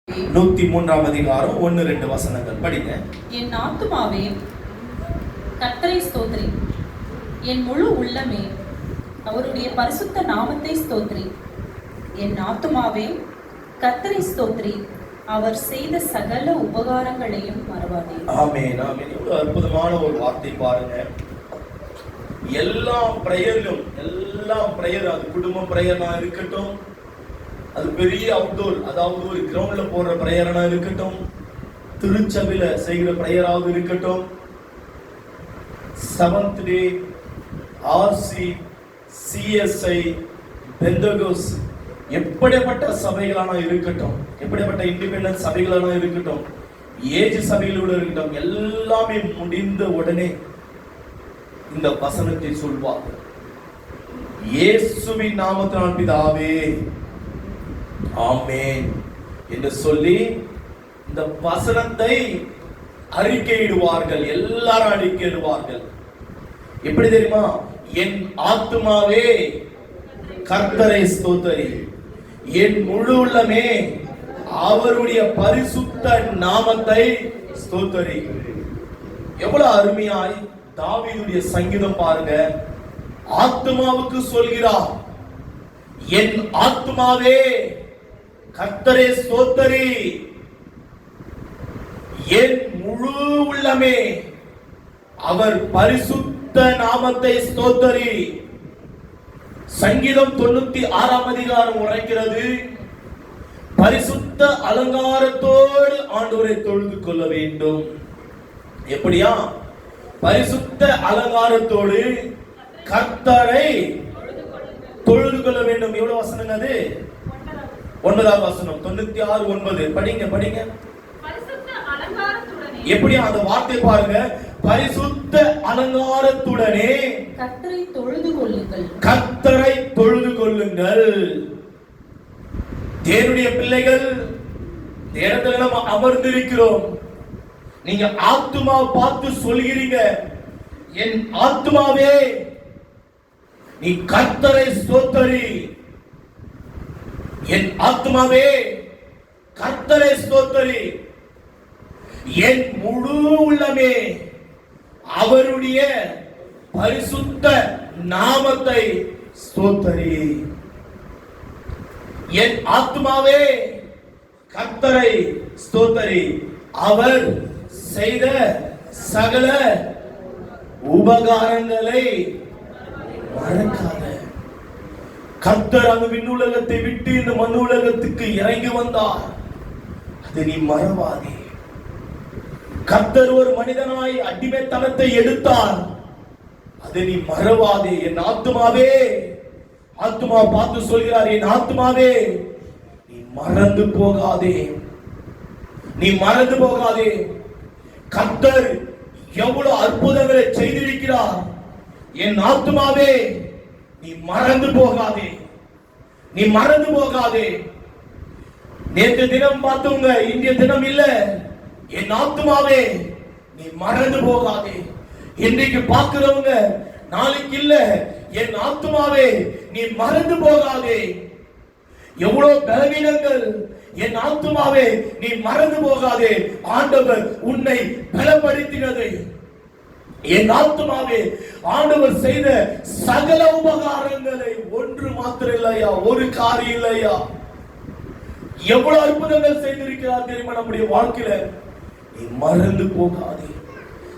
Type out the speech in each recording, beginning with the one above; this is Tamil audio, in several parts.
103 அதிகாரம் 1-2 வசனங்கள் படிங்க. என் ஆத்துமாவே கர்த்தரை ஸ்தோத்திரி, என் முழு உள்ளமே அவருடைய பரிசுத்த நாமத்தை ஸ்தோத்திரி. என் ஆத்துமாவே கர்த்தரை ஸ்தோத்திரி, அவர் செய்த சகல உபகாரங்களையும் மறவாதே. ஆமென், ஆமென். எவ்வளவு அற்புதமான ஒரு வார்த்தை பாருங்க. எல்லா பிரேயரும், அது குடும்ப பிரேயரா இருக்கட்டும், அது பெரிய அவுட்டோர், அதாவது ஒரு கிரவுண்ட்ல போடுற பிரேயரா இருக்கட்டும், திருச்சபையில செய்கிற பிரேயராவது இருக்கட்டும், செவன்த் டே, ஆர்சி, சிஎஸ்ஐ, பெந்தகோஸ், எப்படிப்பட்ட சபைகளான இருக்கட்டும், எப்படிப்பட்ட இண்டிபெண்டன்ட் சபைகளான இருக்கட்டும், ஏஜ் சபைகளோடு இருக்கட்டும், எல்லாமே முடிந்த உடனே இந்த வசனத்தை சொல்வார்கள். இயேசுவின் நாமத்தினால் பிதாவே ஆமென் என்று சொல்லி இந்த வசனத்தை அறிக்கையிடுவார்கள். எல்லாரும் அறிக்கையிடுவார்கள். எப்படி தெரியுமா? என் ஆத்துமாவே கர்த்தரை ஸ்தோத்திரி, என் முழு உள்ளமே அவருடைய பரிசுத்த நாமத்தை ஸ்தோத்திரி. எவ்வளவு அருமையாய் தாவீதுடைய சங்கீதம் பாருங்க. ஆத்துமாவுக்கு சொல்கிறார், என் ஆத்துமாவே கர்த்தரை ஸ்தோத்திரி, என் முழு உள்ளமே அவர் பரிசுத்த நாமத்தை ஸ்தோத்திரி. சங்கீதம் 96 அதிகாரம் உரைக்கிறது, பரிசுத்த அலங்காரத்தோடு ஆண்டவரை தொழுது கொள்ள வேண்டும். எப்படியா? பரிசுத்த அலங்காரத்தோடு கர்த்தரை தொழுது கொள்ள வேண்டும். எவ்வளவு வசனம் அது? 9வது வசனம், 96:9. படிங்க. எப்படி அந்த வார்த்தை பாருங்க. பரிசுத்த அலங்காரத்துடனே கர்த்தரை தொழுது கொள்ளுங்கள், கர்த்தரை தொழுது கொள்ளுங்கள். தேவனுடைய பிள்ளைகள், இந்த இடத்துல நம்ம அமர்ந்திருக்கிறோம். நீங்க ஆத்துமா பார்த்து சொல்கிறீங்க, என் ஆத்துமாவே நீ கர்த்தரை ஸ்தோத்திரி, என் ஆத்துமாவே கர்த்தரை ஸ்தோத்திரி, என் முழு உள்ளமே அவருடைய பரிசுத்த நாமத்தை ஸ்தோத்திரி. என் ஆத்துமாவே கர்த்தரை ஸ்தோத்திரி, அவர் செய்த சகல உபகாரங்களை மறக்காத. கர்த்தர் அந்த விண்ணுலகத்தை விட்டு இந்த மண்ணு உலகத்துக்கு இறங்கி வந்தார், அதை நீ மறவாதே. கர்த்தர் ஒரு மனிதனாய் அடிமைத்தனத்தை எடுத்தார், அதை நீ மறவாதே. என் ஆத்துமாவே, ஆத்துமா பார்த்து சொல்கிறார், என் ஆத்துமாவே நீ மறந்து போகாதே, நீ மறந்து போகாதே. கர்த்தர் எவ்வளவு அற்புதங்களை செய்திருக்கிறார். என் ஆத்துமாவே நீ மறந்து போகாதே, நீ மறந்து போகாதே. நேற்று தினம் பார்த்தவங்க இன்றைய தினம் இல்ல. என் ஆத்துமாவே நீ மறந்து போகாதே. இன்றைக்கு பார்க்கிறவங்க நாளைக்கு இல்ல. என் ஆத்துமாவே நீ மறந்து போகாதே. எவ்வளவு பலவீனங்கள், என் ஆத்துமாவே நீ மறந்து போகாதே. ஆண்டவர் உன்னை பலப்படுத்தினது. என் ஆத்துமாவே ஆண்டவர் செய்த சகல உபகாரங்களை ஒன்று மாத்திரம் இல்லையா, ஒரு காரியம் இல்லையா, எவ்வளவு அற்புதங்கள் செய்திருக்கிறார் தெரியுமா நம்முடைய வாழ்க்கையில. நீ மறந்து போகாதே.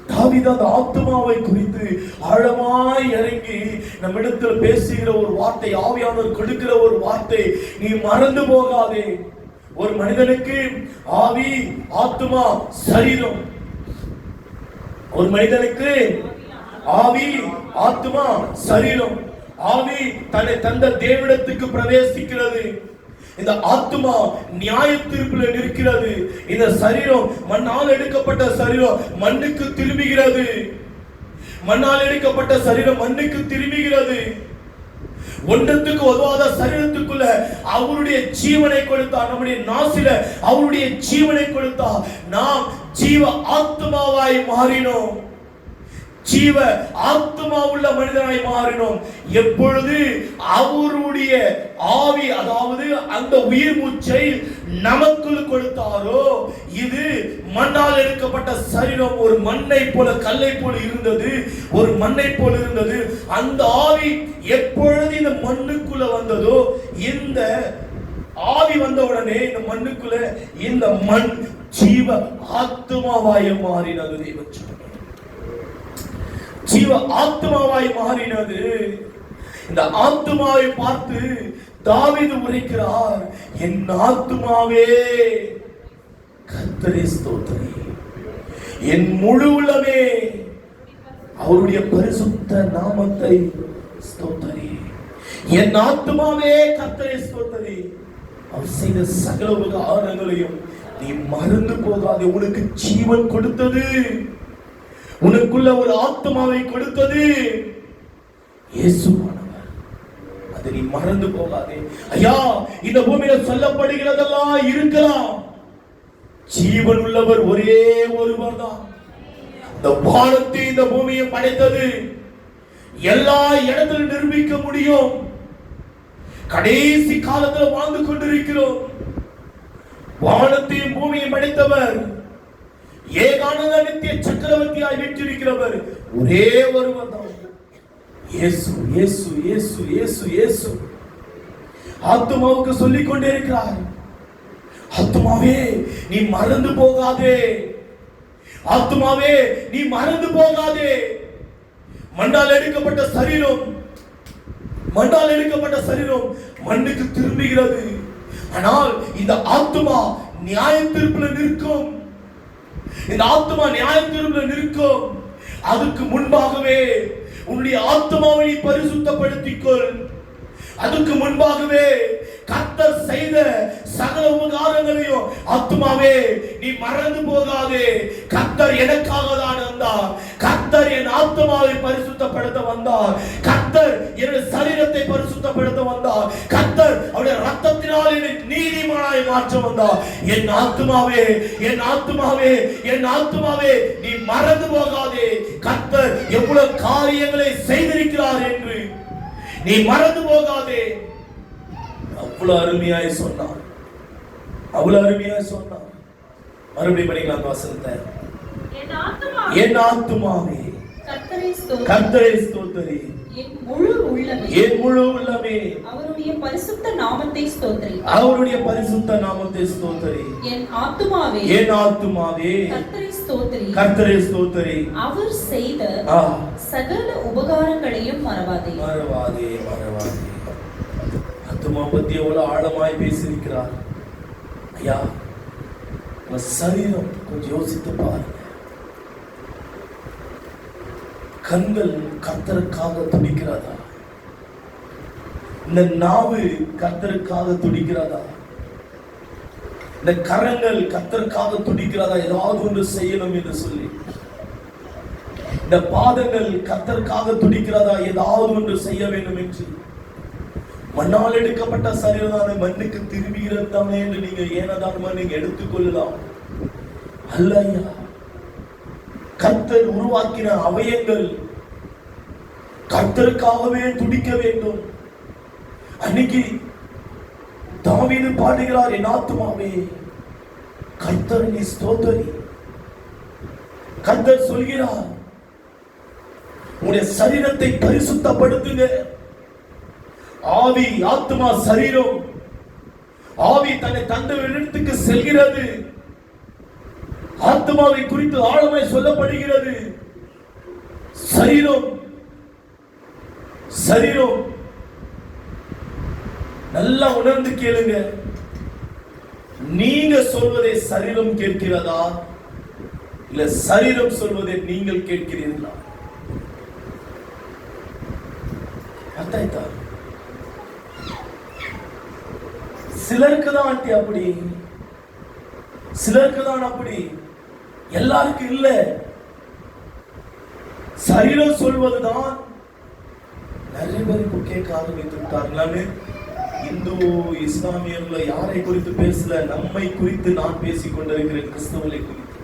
தாவீது அந்த ஆத்துமாவை குறித்து ஆழமாய் இறங்கி நம்மிடத்தில் பேசுகிற ஒரு வார்த்தை, ஆவியானவர் கொடுக்கிற ஒரு வார்த்தை, நீ மறந்து போகாதே. ஒரு மனிதனுக்கு ஆவி, ஆத்துமா, சரீரம். ஒரு மனிதனுக்கு ஆவி, ஆத்துமா, சரீரம். ஆவி தன்னை தந்த தேவனிடத்துக்கு பிரவேசிக்கிறது. இந்த ஆத்துமா நியாய தீர்ப்பில் நிற்கிறது. இந்த சரீரம், மண்ணால் எடுக்கப்பட்ட சரீரம் மண்ணுக்கு திரும்புகிறது. மண்ணால் எடுக்கப்பட்ட சரீரம் மண்ணுக்கு திரும்புகிறது. ஒன்றத்துக்கு உதவாத சரீரத்துக்குள்ள அவருடைய ஜீவனை கொடுத்தார். நம்முடைய நாசில அவருடைய ஜீவனை கொடுத்தார். நாம் ஜீவ ஆத்மாவாய் மாறினோம். ஜீவ ஆத்மா உள்ள மனிதனாய் மாறினோம் எப்பொழுது அவருடைய ஆவி, அதாவது அந்த உயிர் மூச்சை நமக்குள் கொடுத்தாரோ. இது மண்ணால் எடுக்கப்பட்ட சரீரம் ஒரு மண்ணை போல, கல்லை போல இருந்தது, ஒரு மண்ணை போல இருந்தது. அந்த ஆவி எப்பொழுது இந்த மண்ணுக்குள்ள வந்ததோ, இந்த ஆவி வந்த உடனே இந்த மண்ணுக்குள்ள இந்த மண் ஜீவ ஆத்மாவாய் மாறினது. தெய்வம் ஜீவ ஆத்மாவாய் மாறினது. இந்த ஆத்மாவை பார்த்து தாவீது உரைக்கிறார், என் ஆத்மாவே கர்த்தரை ஸ்தோத்திரி, என் முழு உள்ளமே அவருடைய பரிசுத்த நாமத்தை ஸ்தோத்திரி. என் ஆத்மாவே கர்த்தரை ஸ்தோத்திரி. அவர் செய்த சகல உபகாரங்களையும் நீ மறந்து போகாதே. உனக்கு ஜீவன் கொடுத்தது, உனக்குள்ள ஒரு ஆத்மாவை கொடுத்தது இயேசுவானவர். அதை நீ மறந்து போகாதே. ஐயா, இந்த பூமியில சொல்லப்படுகிறதெல்லாம் இருக்கலாம், ஜீவன் உள்ளவர் ஒரே ஒருவர் தான். இந்த வானத்தை இந்த பூமியை படைத்தது எல்லா இடத்திலும் நிரூபிக்க முடியும். கடைசி காலத்தில் வாழ்ந்து கொண்டிருக்கிறோம். வானத்தையும் பூமியை படைத்தவர், ஏகானந்த நித்திய சக்கரவர்த்தியாய் வீற்றிருக்கிறவர் ஒரே ஒருவர் தான், இயேசு. இயேசு இயேசு இயேசு இயேசு. ஆத்மாவுக்கு சொல்லிக் கொண்டே இருக்கிறார், ஆத்மாவே நீ மறந்து போகாதே, ஆத்மாவே நீ மறந்து போகாதே. மண்ணால் எடுக்கப்பட்ட சரீரம், மண்ணால் எடுக்கப்பட்ட சரீரம் மண்ணுக்கு திரும்புகிறது. ஆனால் இந்த ஆத்மா நியாய தீர்ப்பில் நிற்கும். இந்த ஆத்மா நியாய தீர்ப்பில் நிற்கும். அதுக்கு முன்பாகவே உன்னுடைய ஆத்மாவை நீ பரிசுத்தப்படுத்திக்கொள். அதுக்கு முன்பாகவே கர்த்தர் செய்த சகல உபகாரங்களையும் ஆத்மாவே நீ மறந்து போகாதே. கர்த்தர் எனக்காக தான் வந்தார், கர்த்தர் என் ஆத்மாவை பரிசுத்தப்படுத்த வந்தார், கர்த்தர் என்னுடைய சரீரத்தை பரிசுத்தப்படுத்த வந்தார், கர்த்தர் அவருடைய ரத்தத்தினால் என்னை நீதிமானாய் மாற்ற வந்தார். என் ஆத்மாவே, என் ஆத்மாவே, என் ஆத்மாவே நீ மறந்து போகாதே, கர்த்தர் எவ்வளவு காரியங்களை செய்திருக்கிறார் என்று நீ மறந்து போகாதே. அவ்வளவு அருமையாய் சொன்னார், அவ்வளவு அருமையாய் சொன்னார். மறுபடியும் படிக்கலாம் வசனத்தை. என் ஆத்துமாவே கர்த்தரை ஸ்தோத்திரி, என் முழு உள்ளமே, என் முழு உள்ளமே அவருடைய பரிசுத்த நாமத்தை ஸ்தோத்திரி, அவருடைய பரிசுத்த நாமத்தை ஸ்தோத்திரி. என் ஆத்துமாவே, என் ஆத்துமாவே கர்த்தரை ஸ்தோத்திரி, கர்த்தரை ஸ்தோத்திரி. அவர் செய்த சகல உபகாரங்களையும் மறவாதே, மறவாதே, மறவாதே. ஆத்துமா பத்தி எவ்வளவு ஆழமாய் பேசியிருக்கிறார். ஐயா, சரீரம் கொஞ்சம் யோசித்து பாருங்க. கண்கள் கர்த்தருக்காக துடிக்கிறதா? இந்த நாவு கர்த்தருக்காக துடிக்கிறதா? இந்த கரங்கள் கர்த்தருக்காக துடிக்கிறதா? ஏதாவது ஒன்று செய்யணும் என்று சொல்லி. இந்த பாதங்கள் கர்த்தருக்காக துடிக்கிறதா? ஏதாவது ஒன்று செய்ய வேண்டும் என்று. மண்ணால் எடுக்கப்பட்ட சரீரதான மண்ணுக்கு திரும்புகிறதானே என்று நீங்க ஏனதானமா நீங்க எடுத்துக்கொள்ளலாம். அல்ல ஐயா, கர்த்தர் உருவாக்கின அவயங்கள் கர்த்தருக்காகவே துடிக்க வேண்டும். அன்னைக்கு தாவீது பாடுகிறார், என் ஆத்துமாவே கர்த்தர் நீ ஸ்தோத்திரி. கர்த்தர் சொல்கிறார், உங்களுடைய சரீரத்தை பரிசுத்தப்படுத்துங்க. ஆவி, ஆத்மா, சரீரம். ஆவி தன்னை தந்த இடத்துக்கு செல்கிறது. ஆத்மாவை குறித்து ஆழமாய் சொல்லப்படுகிறது. சரீரம், சரீரம் நல்லா உணர்ந்து கேளுங்க. நீங்க சொல்வதை சரீரம் கேட்கிறதா, இல்ல சரீரம் சொல்வதை நீங்கள் கேட்கிறீர்களா? அர்த்தம். சிலருக்கு தான் ஆண்டி அப்படி, சிலருக்கு தான் அப்படி, எல்லாருக்கும் இல்ல. சரீரம் சொல்வதுதான் நிறைய பேர் இப்போ கேட்க ஆரம்பித்து விட்டார்களான்னு. இந்து இஸ்லாமியர்ல யாரை குறித்து பேசல, நம்மை குறித்து நான் பேசிக் கொண்டிருக்கிறேன், கிறிஸ்தவர்களை குறித்து.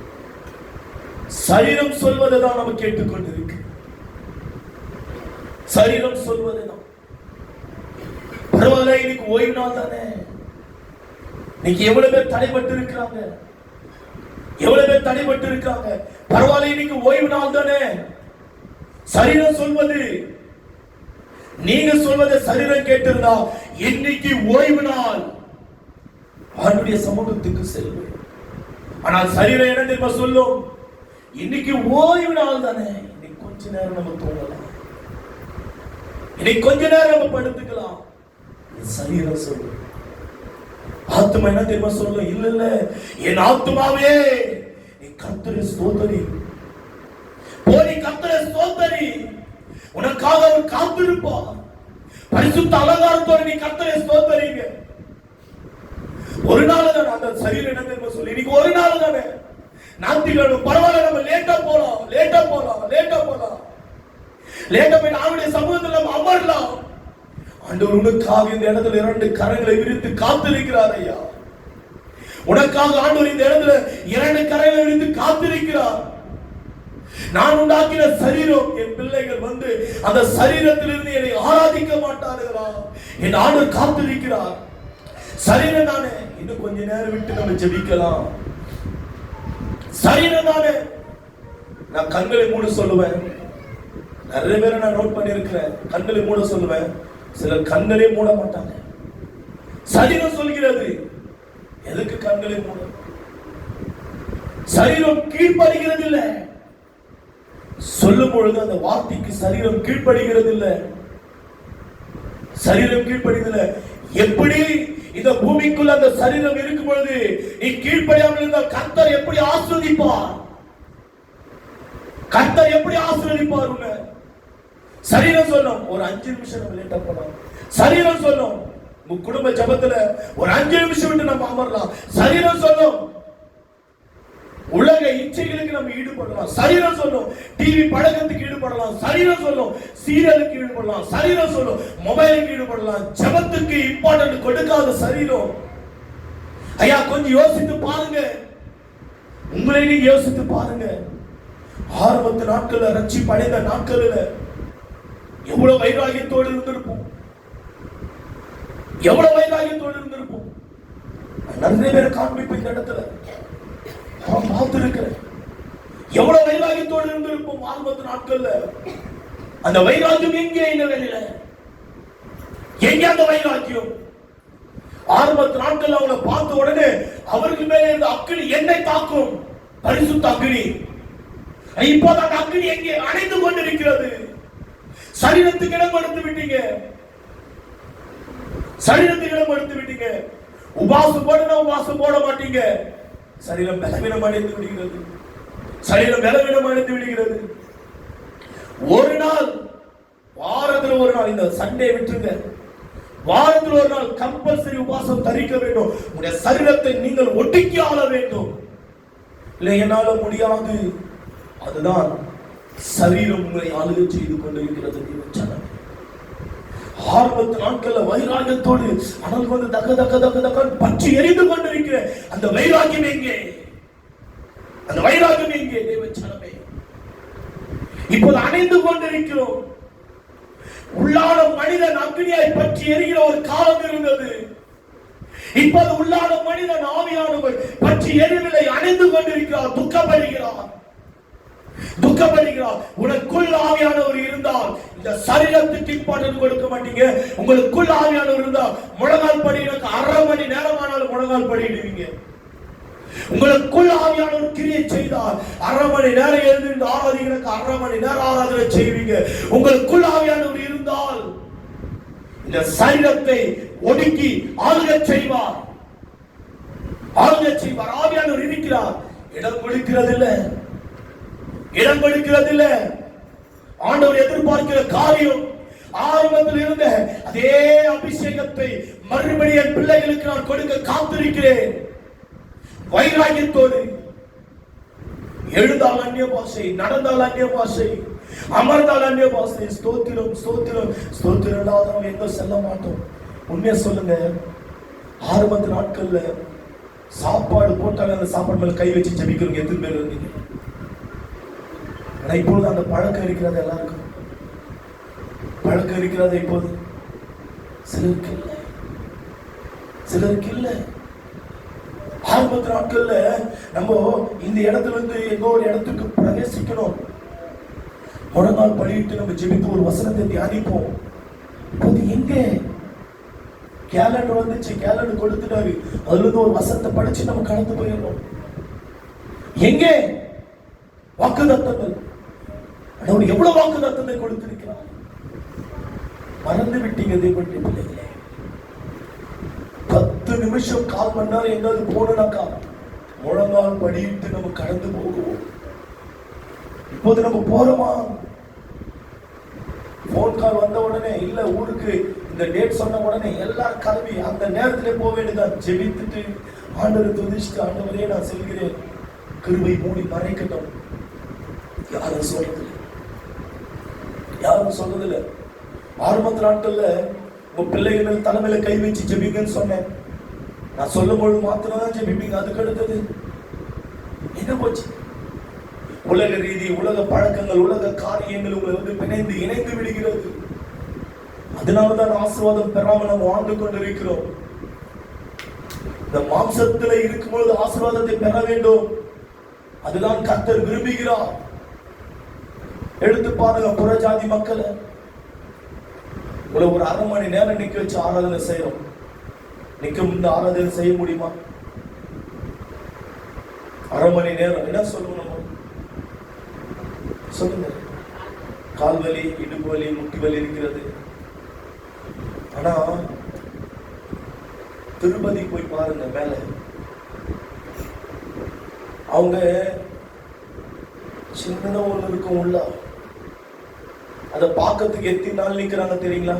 சரீரம் சொல்வதை தான் நம்ம கேட்டுக்கொண்டிருக்கு. சரீரம் சொல்வது தான். பரவாயில்ல, இன்னைக்கு ஓய்வு நாள் தானே. இன்னைக்கு எவ்வளவு பேர் தடைபட்டு இருக்கிறாங்க, எவ்வளவு பேர் தடைபட்டு இருக்காங்க. பரவாயில்ல, இன்னைக்கு ஓய்வு நாள் தானே. சரீரம் சொல்வது, நீங்க சொல்வதை சரீரம் கேட்டிருந்தா இன்னைக்கு ஓய்வு நாள், அவருடைய சமூகத்துக்கு செல்வேன். ஆனால் சரீரம் என்ன தெரியுமா சொல்லும்? இன்னைக்கு ஓய்வு நாள் தானே, இன்னைக்கு கொஞ்ச நேரம் நம்ம தூங்கலாம், இன்னைக்கு கொஞ்ச நேரம் நம்ம படுத்துக்கலாம். சரீரம் சொல்லும். ஆத்மா என்ன தெரியுமா சொல்லும்? இல்ல இல்ல, என் ஆத்மாவே நீ கர்த்தரை ஸ்தோத்திரி, போய் கர்த்தரை ஸ்தோத்திரி, உனக்காக அவர் காத்திருப்பார். பரிசுத்த அலங்காரத்தோட நீ கர்த்தரை ஸ்தோத்திரிங்க. ஒரு நாள் தானே அந்த சரீரம் என்ன தெரியுமா சொல்லி, இன்னைக்கு ஒரு நாள் தானே. ஞாயிற்றுக்கிழமை பரவாயில்ல, நம்ம லேட்டா போலாம், லேட்டா போலாம், லேட்டா போலாம், லேட்டா போய் அவருடைய சமூகத்தில் நம்ம அமரலாம். ஆண்டவர் உனக்காக இந்த இடத்துல 2 கரங்களை விரித்து காத்திருக்கிறார் ஐயா. உனக்காக ஆண்டவர் இந்த இடத்துல 2 கரங்களை விரித்து காத்திருக்கிறார். நான் உண்டாக்கின சரீரம், என் பிள்ளைகள் வந்து அந்த சரீரத்திலிருந்து என்னை ஆராதிக்க மாட்டார்களா? என் ஆண்டவர் காத்திருக்கிறார். சரீரம் தானே, இன்னும் கொஞ்ச நேரம் விட்டு நம்ம ஜெபிக்கலாம். சரீரம் தானே. நான் கண்களை மூட சொல்லுவேன். நிறைய பேரை நான் நோட் பண்ணி இருக்கிறேன். கண்களை மூட சொல்லுவேன், சிலர் கண்களே மூட மாட்டாங்க. சரீரம் சொல்கிறது. எதுக்கு கண்களை மூட? சரீரம் கீழ்ப்படுகிறது இல்லை. சொல்லும் பொழுது அந்த வார்த்தைக்கு சரீரம் கீழ்ப்படுகிறது இல்லை. சரீரம் கீழ்ப்படுகிறது. எப்படி இந்த பூமிக்குள்ள அந்த சரீரம் இருக்கும் பொழுது நீ கீழ்ப்படியாமல் இருந்தால் கர்த்தர் எப்படி ஆசீர்வதிப்பார்? கர்த்தர் எப்படி ஆசீர்வதிப்பார்? உன்னை சரீரம் சொல்லும், ஒரு 5 நிமிஷம் நம்ம லேட்டா போலாம். சரீரம் சொல்லும், உங்க குடும்ப ஜெபத்துல ஒரு 5 நிமிஷம் விட்டு நம்ம அமரலாம். சரீரம் சொல்லும், உலக இச்சைகளுக்கு நம்ம ஈடுபடலாம். சரீரம் சொல்லும், டிவி பழக்கத்துக்கு ஈடுபடலாம். சரீரம் சொல்லும், சீரியலுக்கு ஈடுபடலாம். சரீரம் சொல்லும், மொபைலுக்கு ஈடுபடலாம். ஜெபத்துக்கு இம்பார்ட்டன்ட் கொடுக்காத சரீரம். ஐயா, கொஞ்சம் யோசித்து பாருங்க. உங்களை நீங்க யோசித்து பாருங்க. ஆரம்பத்து நாட்கள்ல, ரட்சிப்பு அடைந்த நாட்கள்ல எவ்வளவு வைராகியத்தோடு இருந்திருப்போம், எவ்வளவு வைராகியத்தோடு இருந்திருப்போம். நிறைய பேரை காண்பிப்பு இந்த இடத்துல பார்த்திருக்கிறேன். எவ்வளவு வைராகியத்தோடு இருந்திருப்போம் ஆரம்பத்து நாட்கள்ல. அந்த வைராகியம் எங்கே? இந்த வேலையில எங்க அந்த வைராகியம்? ஆரம்பத்து நாட்கள்ல அவங்களை பார்த்த உடனே அவர்கள் மேலே இருந்த அக்கினி என்னை தாக்கும், பரிசுத்த அக்கினி. இப்போது அந்த அக்கினி எங்கே? அணைந்து கொண்டிருக்கிறது. சரீரத்துக்கு இடம் கொடுத்து விட்டீங்க, சரீரத்துக்கு இடம் கொடுத்து விட்டீங்க. உபாசம் போடுனா உபாசம் போட மாட்டீங்க. சரீரம் பலவீனம் அடைந்து விடுகிறது. சரீரம் பலவீனம் அடைந்து விடுகிறது. ஒரு நாள், வாரத்தில் ஒரு நாள், இந்த சண்டே விட்டுருங்க, வாரத்தில் ஒரு நாள் கம்பல்சரி உபாசம் தரிக்க வேண்டும். உங்களுடைய சரீரத்தை நீங்கள் ஒடுக்கி ஆள வேண்டும். இல்லை, என்னால முடியாது. அதுதான் சரீரம் உங்களை ஆளுகை செய்து கொண்டிருக்கிறது. ஆரம்பத்து நாட்கள்ல வைராகியத்தோடு அனல் வந்து தக்க தக்க தக்க தக்க பற்றி எரிந்து கொண்டிருக்கிற அந்த வைராகியம் எங்கே? அந்த வைராகியம் எங்கே? தேவச்சனமே, இப்போது அணைந்து கொண்டிருக்கிறோம். உள்ளான மனிதன் அக்னியாய் பற்றி எரிகிற ஒரு காலம் இருந்தது. இப்போது உள்ளான மனிதன் ஆவியானவர் பற்றி எரியவில்லை, அணைந்து கொண்டிருக்கிறார், துக்கப்படுகிறார், துக்கப்படுகிறார். உனக்குள் ஆவியானவர் இருந்தால் இந்த சரீரத்துக்கு இம்பார்ட்டன்ட் கொடுக்க மாட்டீங்க. உங்களுக்குள் ஆவியானவர் இருந்தால் முழங்கால் படி, எனக்கு 1/2 மணி நேரமானாலும் முழங்கால் படிடுவீங்க. உங்களுக்குள் ஆவியானவர் கிரியை செய்தால் 1/2 மணி நேரம் எழுந்து ஆராதிக்கிறதுக்கு 1/2 மணி நேரம் ஆராதனை செய்வீங்க. உங்களுக்குள் ஆவியானவர் இருந்தால் இந்த சரீரத்தை ஒடுக்கி ஆளுகை செய்வார், ஆளுகை செய்வார். ஆவியானவர் இருக்கிறார், இடம் கொடுக்கிறது இல்லை, இடம் கொடுக்கிறது இல்லை. ஆண்டவர் எதிர்பார்க்கிற காரியம் ஆரம்பத்தில் இருந்த அதே அபிஷேகத்தை மறுபடியும் பிள்ளைகளுக்கு நான் கொடுக்க காத்திருக்கிறேன். வைராகியத்தோடு எழுந்தால் அந்நிய பாஷை, நடந்தால் அந்நிய பாஷை, அமர்ந்தால் அந்நிய பாஷை. ஸ்தோத்திரம் ஸ்தோத்திரம் ஸ்தோத்திரம் இல்லாதவங்க எங்க செல்ல மாட்டோம். உண்மையா சொல்லுங்க, ஆரம்பத்து நாட்கள்ல சாப்பாடு போட்டாங்க, அந்த சாப்பாடு மேல கை வச்சு ஜெபிக்கிறவங்க எத்தனை பேர் இருந்தீங்க? இப்பொழுது அந்த பழக்கம் இருக்கிறது எல்லாருக்கும். பழக்கம் இருக்கிறதா இப்போது? சிலருக்கு இல்லை, சிலருக்கு இல்லை. ஆரம்பத்து நாட்கள்ல நம்ம இந்த இடத்துல இருந்து எங்கோ ஒரு இடத்துக்கு பிரவேசிக்கணும், முழங்கால் படியிட்டு நம்ம ஜெபித்து ஒரு வசனத்தை தியானிப்போம். இப்போது எங்க? கேலண்டர் வந்துச்சு, கேலண்டர் கொடுத்துட்டாரு, அதுல இருந்து ஒரு வசனத்தை படிச்சு நம்ம கடந்து போயிடணும். எங்கே வாக்குத்தத்தங்கள்? அவர் எவ்வளவு வாக்குத்தத்தத்தை கொடுத்திருக்கிறார், மறந்து விட்டீங்க தேவனுடைய பிள்ளைகளே. 10 நிமிஷம் 1/4 மணி நேரம் எங்காவது போனாக்கா முழங்கால் படியிட்டு நம்ம கடந்து போகுவோம். இப்போது நம்ம போறோமா? போன் கால் வந்த உடனே, இல்ல ஊருக்கு இந்த டேட் சொன்ன உடனே எல்லாரும் கிளம்பி அந்த நேரத்திலே போக வேண்டியதான். ஜெபித்துட்டு ஆண்டவரை துதிச்சுட்டு, ஆண்டவரே நான் செல்கிறேன், கிருபை மூடி மறைக்கட்டும். யாரும் சொல்றதில்லை, யாரும் சொல்றதில்லை. ஆரம்பத்து நாட்கள்ல உங்க பிள்ளைகள் தலைமையில கை வச்சு ஜெபிங்கன்னு சொன்னேன். நான் சொல்லும் பொழுது மாத்திரம் தான் ஜெபிப்பீங்க. அதுக்கு அடுத்தது என்ன போச்சு? உலக ரீதி, உலக பழக்கங்கள், உலக காரியங்கள் உங்களை பிணைந்து இணைந்து விடுகிறது. அதனாலதான் ஆசீர்வாதம் பெறாம நம்ம வாழ்ந்து கொண்டிருக்கிறோம். இந்த மாம்சத்துல இருக்கும் பொழுது ஆசீர்வாதத்தை பெற வேண்டும், அதுதான் கர்த்தர் விரும்புகிறார். எடுத்து பாருங்க, புறஜாதி மக்களை உங்களை ஒரு 1/2 மணி நேரம் நிக்க வச்சு ஆராதனை செய்யறோம். நிக்க முன்ன ஆராதனை செய்ய முடியுமா? 1/2 மணி நேரம் என்ன சொல்லணும்? சொல்லுங்க. கால் வலி, இடுப்பு வலி, முட்டி வலி இருக்கிறது. ஆனா திருப்பதி போய் பாருங்க, மேல அவங்க சின்னதா ஒண்ணு இருக்கும் உள்ள, அதை பார்க்கறதுக்கு எத்தனை நாள் நிக்கிறாங்க தெரியுங்களா?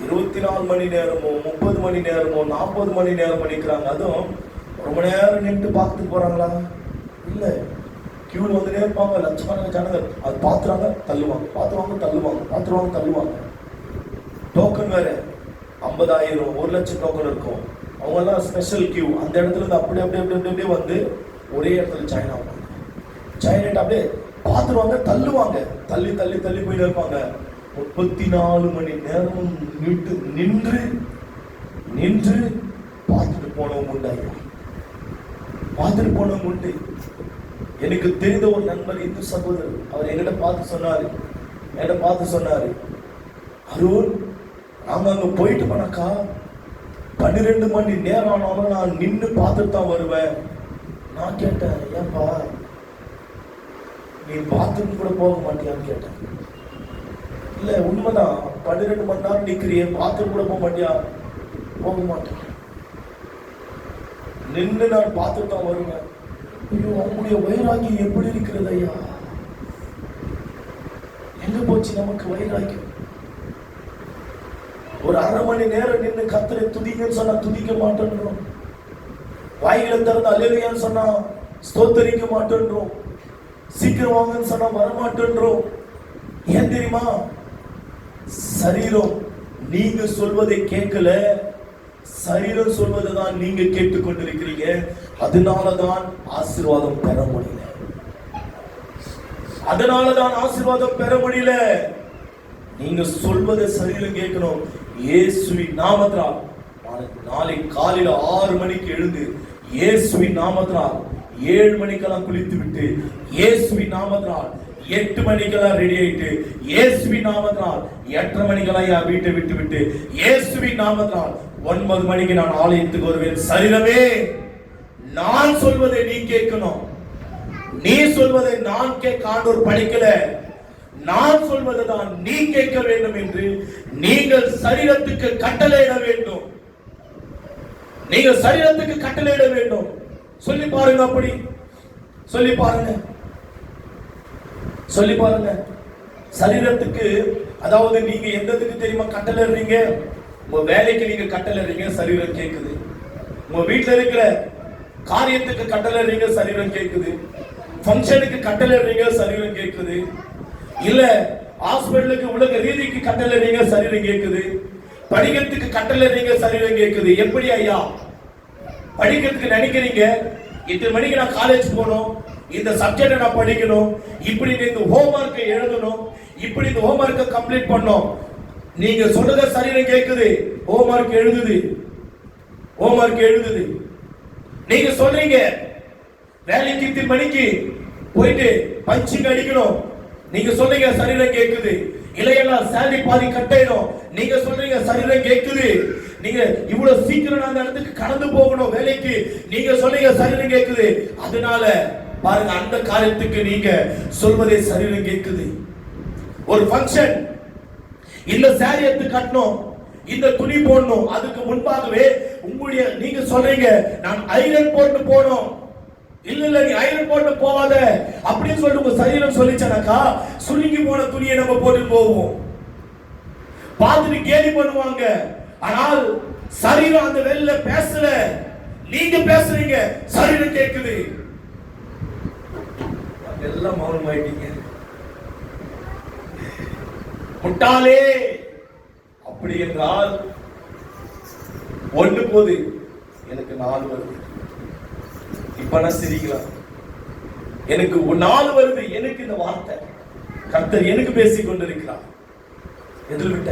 24 மணி நேரமோ 30 மணி நேரமோ 40 மணி நேரமோ நிக்கிறாங்க. அதுவும் ரொம்ப நேரம் நின்று பார்த்துட்டு போறாங்களா? இல்ல, கியூல வந்துட்டே இருப்பாங்க. லட்சக்கணக்கான ஜனங்க அது பாத்துறாங்க, தள்ளுவாங்க, பாத்துருவாங்க, தள்ளுவாங்க, பாத்துருவாங்க, தள்ளுவாங்க. டோக்கன் வேற 50,000 1 லட்சம் டோக்கன் இருக்கும். அவங்க எல்லாம் ஸ்பெஷல் கியூ. அந்த இடத்துல இருந்து அப்படி அப்படி அப்படி அப்படி அப்படியே வந்து ஒரே இடத்துல ஜாயின் ஆவாங்க. ஜாயின் ஆகிட்டு அப்படியே பாத்துருவாங்க, தள்ளுவாங்க, தள்ளி தள்ளி தள்ளி போயிட்டு இருப்பாங்க. 34 மணி நேரம் நின்று நின்று பார்த்துட்டு போனவங்க உண்டாயிரும், பார்த்துட்டு போனவங்க உண்டு. எனக்கு தெரிந்த ஒரு நண்பர், இந்து சகோதரர், அவர் என்கிட்ட பார்த்து சொன்னாரு, அருண், நாங்க அங்க போயிட்டு போனாக்கா 12 மணி நேரம் ஆனாலும் நான் நின்று பார்த்துட்டு தான் வருவேன். நான் கேட்டேன், ஏன்பா நீ பார்த்துட்டு கூட போக மாட்டியான்னு கேட்டேன். இல்ல, உண்மைதான், 12 மணி நேரம் நிக்கிறிய, பார்த்துட்டு கூட போக மாட்டியா? போக மாட்டேன், நின்று நான் பார்த்துட்டு தான் வருவேன். ஐயோ, அவங்களுடைய வைராகியம் எப்படி இருக்கிறது ஐயா? எங்க போச்சு நமக்கு வைராகியம்? ஒரு 1/2 மணி நேரம் நின்று கர்த்தரை துதிங்கன்னு சொன்னா துதிக்க மாட்டேன்றோம். வாய்களை திறந்து அல்லேலூயான்னு சொன்னா ஸ்தோத்தரிக்க மாட்டேன்றோம். சீக்கிரம் வாங்கன்னு சொன்னா வரமாட்டேன்றோம். ஏன் தெரியுமா? சரீரம் நீங்க சொல்வதை கேட்கல, சரீரம் சொல்வதுதான் நீங்க கேட்டுக்கொண்டிருக்கிறீங்க. அதனாலதான் ஆசீர்வாதம் பெற முடியல. அதனாலதான் ஆசீர்வாதம் பெற முடியல. நீங்க சொல்வதை சரீரம் கேட்கணும். இயேசுவின் நாமத்தினால் நாளை காலையில 6 மணிக்கு எழுந்து இயேசுவின் நாமத்தினால் 7 மணிக்கெல்லாம் குளித்து விட்டு, இயேசுவின் நாமத்தினால் 8 மணிக்கெல்லாம் ரெடி ஆயிட்டு, இயேசுவின் நாமத்தினால் 8:30 மணிக்கெல்லாம் வீட்டை விட்டு விட்டு, இயேசுவின் நாமத்தினால் 9 மணிக்கு நான் ஆலயத்துக்கு வருவேன். சரீரமே, நான் சொல்வதை நீ கேட்கணும். நீ சொல்வதை நான் கேட்க ஆண்டவர் படிக்கல, நான் சொல்வதுதான் நீ கேட்க வேண்டும் என்று நீங்கள் சரீரத்துக்கு கட்டளையிட வேண்டும். நீங்கள் சரீரத்துக்கு கட்டளையிட வேண்டும். சொல்லி பாருங்க, அப்படி சொல்லி பாருங்க, சொல்லி பாருங்க. சரீரத்துக்கு, அதாவது நீங்க எந்ததுக்கு தெரியுமா கட்டளைறீங்க? உங்க வேலைக்கு நீங்க கட்டளைறீங்க, சரீரம் கேட்குது. உங்க வீட்டுல இருக்கிற காரியத்துக்கு கட்டளைறீங்க, சரீரம் கேட்குது. ஃபங்க்ஷனுக்கு கட்டளைறீங்க, சரீரம் கேட்குது. இல்ல ஹாஸ்பிடலுக்கு உலக ரீதிக்கு கட்டளைறீங்க, சரீரம் கேட்குது. படிக்கிறதுக்கு கட்டளைறீங்க, சரீரம் கேட்குது. எப்படி ஐயா படிக்கிறதுக்கு நினைக்கிறீங்க? 8 மணிக்கு நான் காலேஜ் போகணும், இந்த சப்ஜெக்டை நான் படிக்கணும், இப்படி நீங்க ஹோம்வொர்க்கை எழுதணும், இப்படி இந்த ஹோம்வொர்க்கை கம்ப்ளீட் பண்ணோம். நீங்க சொல்றத சரீரம் கேக்குது, ஹோம்வொர்க் எழுதுது. நீங்க சொல்றீங்க வேலைக்கு இத்தனை மணிக்கு போயிட்டு பஞ்சிங் அடிக்கணும், நீங்க சொல்றீங்க சரீரம் கேக்குது. இல்லையெல்லாம் சேலரி பாதி கட்டணும், நீங்க சொல்றீங்க சரீரம் கேக்குது. நீங்க இவ்வளவு சீக்கிரம் அந்த இடத்துக்கு கடந்து போகணும் வேலைக்கு, நீங்க சொல்றீங்க சரீரம் கேக்குது. அதனால பாருங்க, அந்த காரியத்துக்கு நீங்க சொல்வதே சரீரம் கேக்குது. ஒரு ஃபங்க்ஷன், இந்த சாரி எடுத்து கட்டணும், இந்த துணி போடணும், அதுக்கு முன்பாகவே உங்களுடைய நீங்க சொல்றீங்க நான் ஐரன் போட்டு போகணும். இல்ல நீ ஐரன் போட்டு போவாத அப்படின்னு சொல்லிட்டு உங்க சரீரம் சொல்லிச்சானாக்கா, சுருங்கி போன துணியை நம்ம போட்டு போவோம், பார்த்துட்டு கேலி பண்ணுவாங்க. ஆனால் சரீரம் அந்த வெளியில பேசல, நீங்க பேசுறீங்க, சரீரம் கேக்குது. எல்லாம் மௌனமாயிட்டீங்க. முட்டாளே, அப்படி என்றால் ஒன்று போது எனக்கு 4 வருது. இப்ப நான் சிரிக்கலாம், எனக்கு 4 வருது. எனக்கு இந்த வார்த்தை கர்த்தர் எனக்கு பேசிக் கொண்டிருக்கிறார். எதில் விட்ட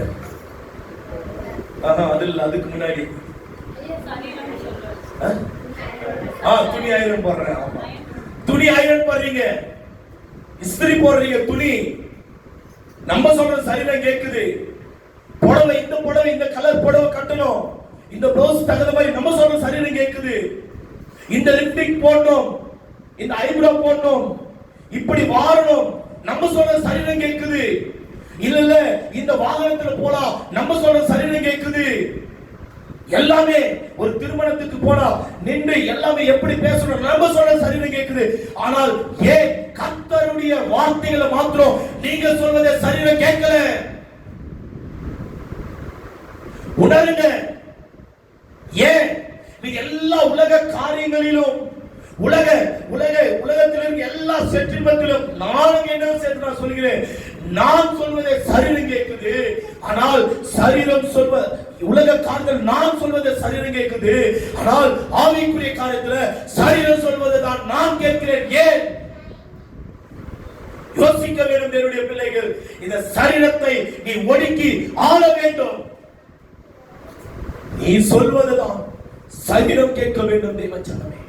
அதுக்கு முன்னாடி துணி ஆயிரம் போடுறேன். துணி ஆயிரம் போடுறீங்க, இஸ்திரி போடுறீங்க துணி. நம்ம சொல்ற சரீரம் கேக்குது. புடவை, இந்த புடவை, இந்த கலர் புடவை கட்டணும், இந்த ப்ளவுஸ் தகுந்த மாதிரி நம்ம சொல்ற சரீரம் கேக்குது. இந்த லிப்ஸ்டிக் போடணும், இந்த ஐப்ரோ போடணும், இப்படி வாரணும், நம்ம சொல்ற சரீரம் கேக்குது. இல்ல இந்த வாகனத்துல போலாம், நம்ம சொல்ற சரீரம் கேக்குது. எல்லாமே ஒரு திருமணத்துக்கு போனா நின்று எல்லாமே எப்படி பேசணும், நம்ம சொல்ற சரீரம் கேக்குது. ஆனால் ஏன் கர்த்தருடைய வார்த்தைகளை மாத்திரம் நீங்க சொல்வதை சரீரம் கேட்கல? உணருங்க. ஏன் எல்லா உலக காரியங்களிலும், உலகத்தில் இருக்க எல்லா செட்டில்மெண்டிலும் நான் என்ன சேர்த்து நான் சொல்கிறேன், நான் சொல்வதை சரீரம் கேட்குது. ஆனால் சரீரம் சொல்வ உலக காரியங்கள் நான் சொல்வதை சரீரம் கேட்குது. ஆனால் ஆவிக்குரிய காரியத்தில் சரீரம் சொல்வதை தான் நான் கேட்கிறேன். ஏன்? யோசிக்க வேண்டும் தேவனுடைய பிள்ளைகள். இந்த சரீரத்தை நீ ஒடுக்கி ஆள வேண்டும். நீ சொல்வதுதான் சரீரம் கேட்க வேண்டும். தேவச்சனமே,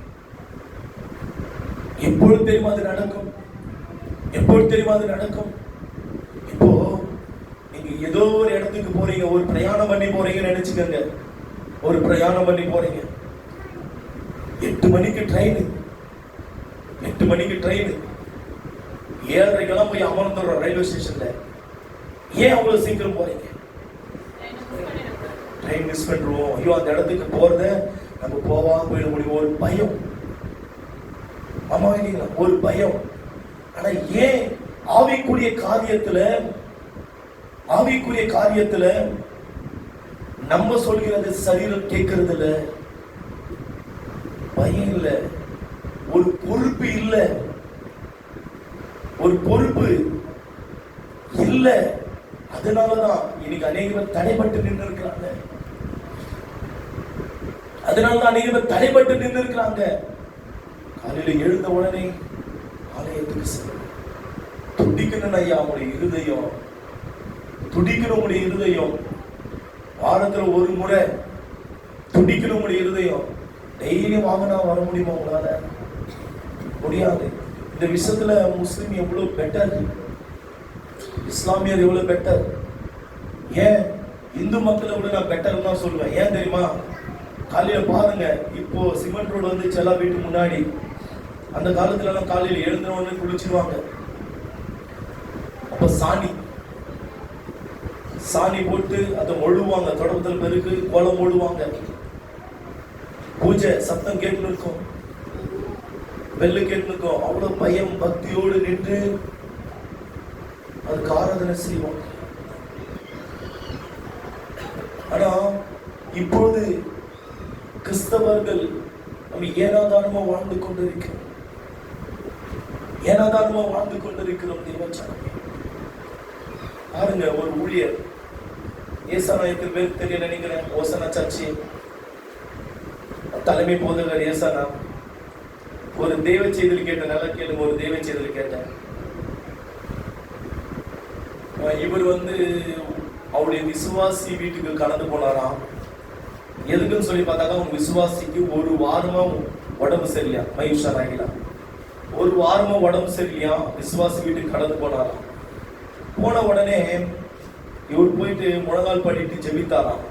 எப்பொழுது தெரியுமா அது நடக்கும்? எப்பொழுது தெரியுமா அது நடக்கும்? இப்போ நீங்க ஏதோ ஒரு இடத்துக்கு போறீங்க, ஒரு பிரயாணம் பண்ணி போறீங்கன்னு நினைச்சுக்கோங்க. ஒரு பிரயாணம் பண்ணி போறீங்க, 8 மணிக்கு ட்ரெயின், 7:30 போய் அமர்ந்துடுறோம் ரயில்வே ஸ்டேஷன்ல. ஏன் அவ்வளவு சீக்கிரம் போறீங்க? ட்ரெயின் மிஸ் பண்றோம், ஐயோ அந்த இடத்துக்கு போறத நம்ம போவாம போயிட முடியும், ஒரு பயம். ஆமா இல்லைங்களா? ஒரு பயம். ஆனா ஏன் ஆவிக்குரிய காரியத்துல நம்ம சொல்கிறது சரீரம் கேட்கறது இல்ல? பயம் இல்ல, ஒரு பொறுப்பு இல்ல, ஒரு பொறுப்பு இல்ல. அதனாலதான் இன்னைக்கு அநேகர் தடைபட்டு நின்று இருக்கிறாங்க. காலையில எழுந்த உடனே ஆலயத்துக்கு செல்லும். துடிக்கணும் ஐயா உங்களுடைய இருதயம், துடிக்கணும் உங்களுடைய இருதயம். வாரத்துல ஒரு முறை துடிக்கணும் உங்களுடைய இருதயம். டெய்லி வாங்கினா வர முடியுமா உங்களால? முடியாது. இந்த விஷயத்துல முஸ்லிம் எவ்வளவு பெட்டர், இஸ்லாமியர் எவ்வளவு பெட்டர். ஏன் இந்து மக்களை விட நான் பெட்டர் தான் சொல்லுவேன். ஏன் தெரியுமா? காலையில பாருங்க, இப்போ சிமெண்ட் ரோடு வந்து செல்லா வீட்டு முன்னாடி, அந்த காலத்துல எல்லாம் காலையில எழுந்தவொடனே குளிச்சிருவாங்க. அப்ப சாணி போட்டு அதை மொழுவாங்க, தொடக்கத்தில் பெருக்கு கோலம் மொழுவாங்க. பூஜை சத்தம் கேட்டு இருக்கும், வெள்ளு கேட்டு இருக்கும். அவ்வளவு பயம் பக்தியோடு நின்று அதுக்கு ஆராதனை செய்வோம். ஆனா இப்போது கிறிஸ்தவர்கள் நம்ம ஏனாதாரமா வாழ்ந்து கொண்டிருக்கிறோம். தேவச்சனமே, பாருங்க, ஒரு ஊழியர் ஏசானா எத்தனை பேர் தெரிய நினைக்கிறேன். ஓசனா சர்ச்சி தலைமை போதகர் ஏசானா ஒரு தேவ செய்தியில் கேட்ட, நல்லா கேளுங்க, ஒரு தேவ செய்தியில் கேட்டேன். இவர் அவருடைய விசுவாசி வீட்டுக்கு கடந்து போனாராம். எதுக்குன்னு சொல்லி பார்த்தாக்கா அவங்க விசுவாசிக்கு ஒரு வாரமா உடம்பு சரியில்லையா, மயூஷா ஆகிலாம் ஒரு வாரமா உடம்பு சரியில்லையா, விசுவாசி வீட்டுக்கு கடந்து போனாராம். போன உடனே இவர் போயிட்டு முழங்கால் பண்ணிட்டு ஜெபித்தாராம்.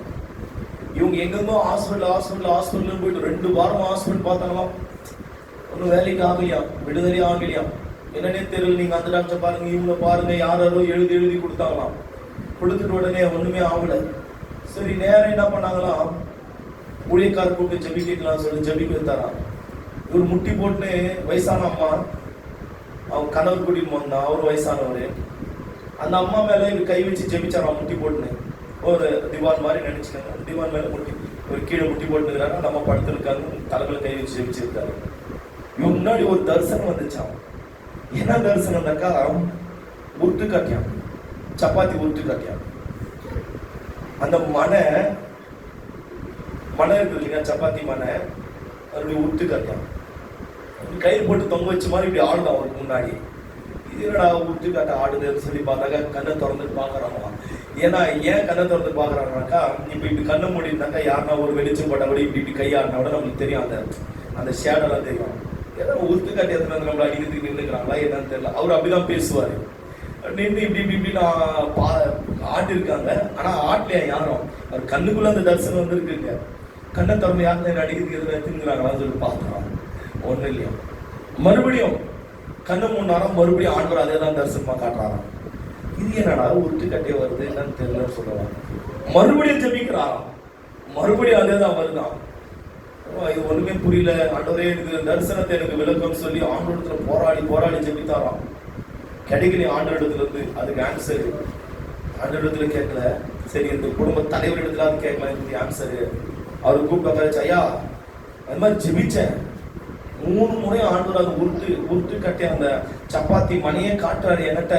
இவங்க எங்கெங்கோ ஹாஸ்பிட்டல் போயிட்டு 2 வாரம் ஹாஸ்பிட்டல் பார்த்தாங்களாம். ஒன்றும் வேலைக்கு ஆகலையா, விடுதலை ஆகலையா, என்னன்னே தெரியல. நீங்க அந்த டாக்டர் பாருங்க, இவங்க பாருங்க, யாரோ எழுதி கொடுத்தாங்களாம். கொடுத்துட்டு உடனே ஒண்ணுமே ஆகல. சரி, நேரம் என்ன பண்ணாங்களாம், ஊழியக்காரர் கூப்பிட்டு ஜெபிக்கலாம் சொல்லி ஜெபிக்க வைத்தாராம். இவர் முட்டி போட்டு, வயசான அம்மா, அவங்க கணவர் கூட்டிட்டு வந்தா, அவர் வயசானவர், அந்த அம்மா மேல இவர் கை வச்சு ஜெபிச்சாராம் முட்டி போட்டுன்னு. ஒரு திவான் மாதிரி நினைச்சுக்காங்க, திவான் மேல முட்டி ஒரு கீழே முட்டி போட்டுக்கிறாங்க. அந்த அம்மா படுத்துருக்காங்க, தலைமையில கை வச்சு ஜெபிச்சிருக்காரு. இவன் முன்னாடி ஒரு தரிசனம் வந்துச்சான். என்ன தரிசனம்னாக்கா, உருட்டு காட்டியான், சப்பாத்தி உருட்டு காட்டியான். அந்த மனை இருக்குது இல்லைங்க, சப்பாத்தி மனை, அப்படி உருட்டு காட்டியான். கயிறு போட்டு தொங்க வச்ச மாதிரி இப்படி ஆடுதான் அவருக்கு முன்னாடி. இது என்னடா உருட்டு காட்ட ஆடுதுன்னு சொல்லி பார்த்தாக்கா கண்ணை திறந்துட்டு பாக்குறாங்களாம். ஏன்னா ஏன் கண்ணை திறந்து பாக்குறாங்கனாக்கா, இப்படி கண்ணை மூடினாக்கா யாருன்னா ஒரு வெளிச்சம் போட்ட கூட இப்படி கையாடினா கூட நம்மளுக்கு தெரியும், அந்த ஷேடெல்லாம் தெரியும். ஏன்னா உருட்டு காட்டி எத்தனை நம்மள அடிக்கிறதுக்கு நின்றுக்கிறாங்களா என்னன்னு தெரியல. அவர் அப்படிதான் பேசுவாரு. நின்று இப்படி ஆட்டு இருக்காங்க. ஆனா ஆட்டலையா யாரும், அவர் கண்ணுக்குள்ள அந்த தரிசனம் வந்துருக்குங்க. கண்ணை திறந்து யாருன்னு அடிக்கிறதுக்கு எதுனா தின்னுறாங்களான்னு சொல்லி பார்த்துறாங்க. ஒன்றும் இல்லையா. மறுபடியும் கண்ணு மூணாரம் மறுபடியும் ஆண்டவர் அதே தான் தரிசனமா காட்டுறாராம். இது என்னடா உருட்டு கட்டியே வருது என்னன்னு தெரியலன்னு சொல்லலாம். மறுபடியும் ஜெபிக்கிறாராம், மறுபடியும் அதே தான் வருதான். இது ஒண்ணுமே புரியல, ஆண்டவரே எனக்கு தரிசனத்தை எனக்கு விளக்கம் சொல்லி ஆண்டவரத்துல போராடி ஜெபித்தாராம். கிடைக்கல ஆண்டவரிடத்துல இருந்து அதுக்கு ஆன்சர். ஆண்டவரிடத்துல கேட்கல, சரி இந்த குடும்ப தலைவர் இடத்துல அது கேட்கலாம், இதுக்கு ஆன்சரு. அவரு கூப்பிட்டு, ஐயா அது மாதிரி ஜெபிச்சேன் 3 முறை ஆண்டவர் அது உருட்டு கட்டி அந்த சப்பாத்தி மணியே காட்டுறாரு என்கிட்ட.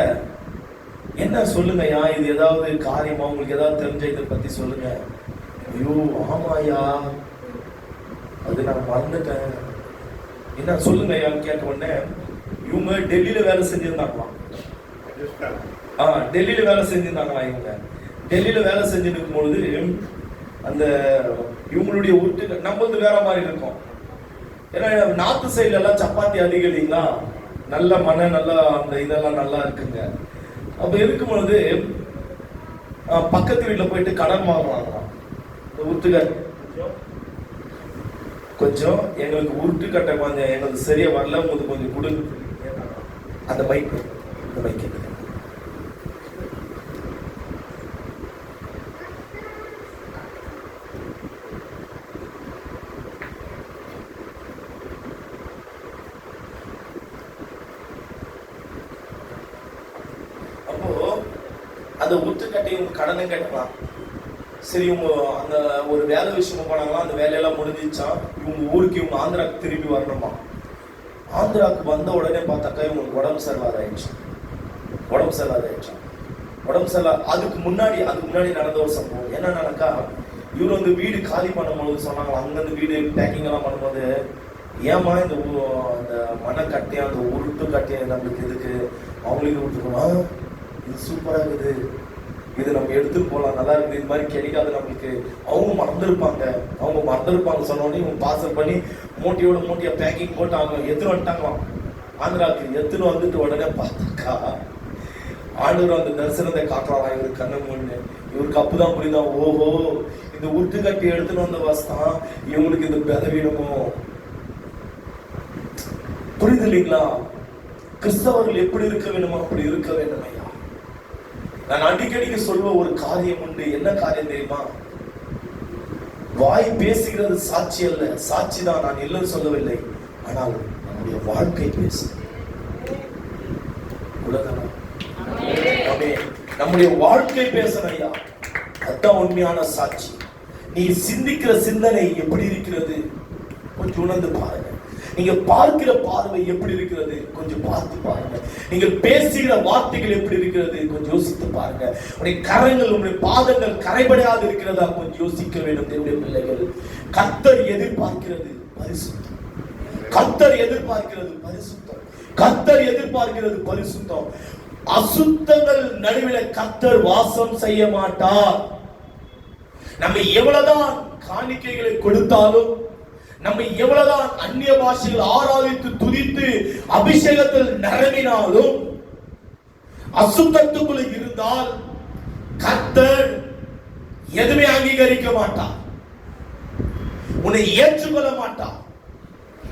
என்ன சொல்லுங்கய்யா, இது ஏதாவது காரியமா, உங்களுக்கு ஏதாவது தெரிஞ்ச இதை பத்தி சொல்லுங்க. ஐயோ ஆமாயா, அது நான் மறந்துட்டேன், என்ன சொல்லுங்க ஐயான்னு கேட்ட உடனே, இவங்க டெல்லியில வேலை செஞ்சிருந்தாங்களாம். டெல்லியில வேலை செஞ்சிருந்தாங்களா. இவங்க டெல்லியில வேலை செஞ்சுட்டு இருக்கும் பொழுது அந்த இவங்களுடைய உருட்டு நம்மளது வேற மாதிரி இருக்கும். ஏன்னா நார்த் சைட்ல எல்லாம் சப்பாத்தி அதிகம் இல்லைங்களா, நல்ல மனை, நல்லா அந்த இதெல்லாம் நல்லா இருக்குங்க. அப்ப இருக்கும் பொழுது பக்கத்து வீட்டுல போயிட்டு கடன் வாங்குவாங்களாம். உருட்டுக்கட்டை கொஞ்சம் எங்களுக்கு உருட்டு கட்டை கொஞ்சம் எங்களுக்கு சரியா வரல, உங்களுக்கு கொஞ்சம் கொடு. அந்த மைக் அப்போ அந்த உருட்டுக்கட்டையும் கடனும் கேட்டலாம். சரி, இவங்க அந்த ஒரு வேலை விஷயமா போனாங்களா, அந்த வேலையெல்லாம் முடிஞ்சிச்சா, இவங்க ஊருக்கு இவங்க ஆந்திராவுக்கு திரும்பி வரணுமா. ஆந்திராவுக்கு வந்த உடனே பார்த்தாக்கா இவங்களுக்கு உடம்பு சரியில்லாத ஆயிடுச்சு. அதுக்கு முன்னாடி நடந்த ஒரு சம்பவம் என்னன்னாக்கா, இவர் வீடு காலி பண்ணும்போது சொன்னாங்களா, அங்கிருந்து வீடு பேக்கிங் எல்லாம் பண்ணும்போது, ஏமா இந்த மனை கட்டியா அந்த உருட்டு கட்டியா நம்மளுக்கு எதுக்கு, அவங்களுக்கு விட்டுருக்கோம், இது சூப்பரா இருக்குது, இது நம்ம எடுத்துட்டு போகலாம், நல்லா இருக்குது, இது மாதிரி கிடைக்காது நம்மளுக்கு. அவங்க மறந்துருப்பாங்க சொன்னோடனே இவங்க பார்சல் பண்ணி மூட்டையா பேக்கிங் போட்டு அவங்க எடுத்துன்னு வந்துட்டாங்களாம் ஆந்திராவுக்கு. எடுத்துன்னு வந்துட்டு உடனே பார்த்தாக்கா ஆண்டவர் அந்த தரிசனத்தை காட்டுறாரா இவருக்கு கண்ணு முன்னு. இவருக்கு அப்பதான் புரியுதான், ஓஹோ இந்த உருட்டு கட்டி எடுத்துன்னு வந்த வாசம் இவங்களுக்கு இந்த பலவீனமோ. புரியுது இல்லைங்களா? கிறிஸ்தவர்கள் எப்படி இருக்க வேணுமோ அப்படி இருக்க வேண்டும் ஐயா. நான் அடிக்கடிக்கு சொல்வ ஒரு காரியம் உண்டு. என்ன காரியம் தெரியுமா? வாய் பேசுகிறது சாட்சி அல்ல, சாட்சி தான், நான் இல்லைன்னு சொல்லவில்லை. ஆனால் நம்முடைய வாழ்க்கை பேசு. நம்முடைய வாழ்க்கை பேசணும் ஐயா, அதுதான் உண்மையான சாட்சி. நீ சிந்திக்கிற சிந்தனை எப்படி இருக்கிறது கொஞ்சம் உணர்ந்து பாருங்க. நீங்க பார்க்கிற பார்வை எப்படி இருக்கிறது கொஞ்சம் பார்த்து பாருங்க. நீங்கள் பேசுகிற வார்த்தைகள் எப்படி இருக்கிறது கொஞ்சம் யோசித்து பாருங்க. உங்களுடைய கரங்கள், உங்களுடைய பாதங்கள் கரைபடாது இருக்கிறதா கொஞ்சம் யோசிக்க வேண்டும். தேவனுடைய பிள்ளைகள், கர்த்தர் எதிர்பார்க்கிறது பரிசுத்தம். கர்த்தர் எதிர்பார்க்கிறது பரிசுத்தம். அசுத்தங்கள் நடுவில் கர்த்தர் வாசம் செய்ய மாட்டார். நம்ம எவ்வளவுதான் காணிக்கைகளை கொடுத்தாலும், நம்ம எவ்வளவுதான் அந்நிய பாஷைகள் ஆராதித்து துதித்து அபிஷேகத்தில் நிரம்பினாலும், அசுத்தத்துக்குள்ள இருந்தால் கர்த்தர் எதுவுமே அங்கீகரிக்க மாட்டார், உன்னை ஏற்றுக்கொள்ள மாட்டார்.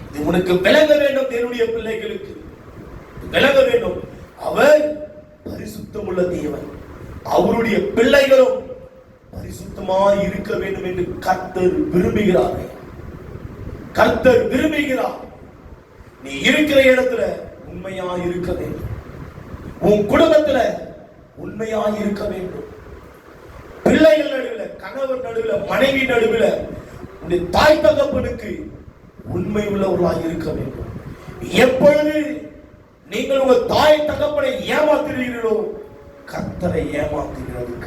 இது உனக்கு விளங்க வேண்டும். என்னுடைய பிள்ளைகளுக்கு விளங்க வேண்டும். அவர் பரிசுத்தமுள்ள தேவன். அவருடைய பிள்ளைகளும் பரிசுத்தமாய் இருக்க வேண்டும் என்று கர்த்தர் விரும்புகிறார். கர்த்தர் விரும்புகிறார். நீ இருக்கிற இடத்துல உண்மையா இருக்க வேண்டும். உன் குடும்பத்துல உண்மையா இருக்க வேண்டும். பிள்ளைகள் நடுவில், கணவர் நடுவில், மனைவி நடுவில், உன்னுடைய தாய் தகப்பனுக்கு உண்மை உள்ளவர்களாக இருக்க வேண்டும். எப்பொழுது நீங்கள் உங்கள் தாய் தகப்பனை ஏமாத்துகிறீர்களோ, கர்த்தரை ஏமாத்துகிறதுக்கு